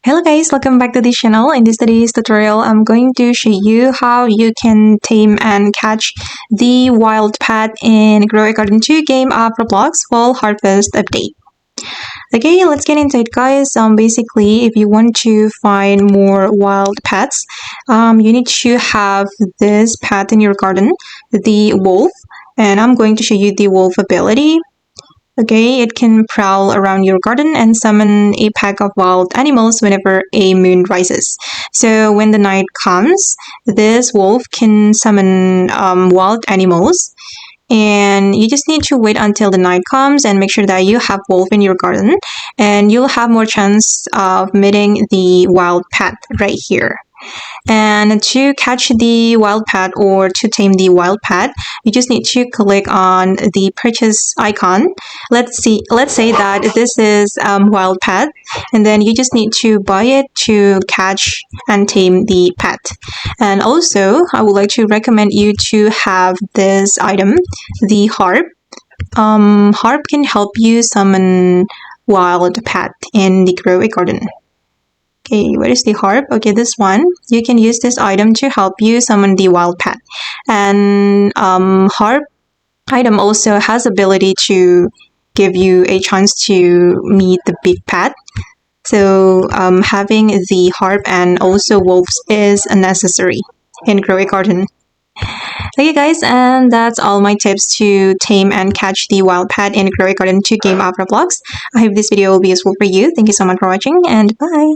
Hello guys, welcome back to this channel. In this today's tutorial, I'm going to show you how you can tame and catch the wild pet in Grow According to game of Roblox Fall Harvest Update. Okay, let's get into it guys. Basically, if you want to find more wild pets, you need to have this pet in your garden, the wolf. And I'm going to show you the wolf ability. Okay, it can prowl around your garden and summon a pack of wild animals whenever a moon rises. So when the night comes, this wolf can summon wild animals. And you just need to wait until the night comes and make sure that you have wolf in your garden. And you'll have more chance of meeting the wild pet right here. And to catch the wild pet or to tame the wild pet, you just need to click on the purchase icon. Let's say that this is wild pet, and then you just need to buy it to catch and tame the pet. And also, I would like to recommend you to have this item, the harp. Harp can help you summon wild pet in the Grow a Garden. Okay, where is the harp? Okay, this one. You can use this item to help you summon the wild pet. And harp item also has ability to give you a chance to meet the big pet. So having the harp and also wolves is necessary in Grow a Garden. Okay guys, and that's all my tips to tame and catch the wild pet in Grow a Garden 2 game of Roblox. I hope this video will be useful for you. Thank you so much for watching and bye!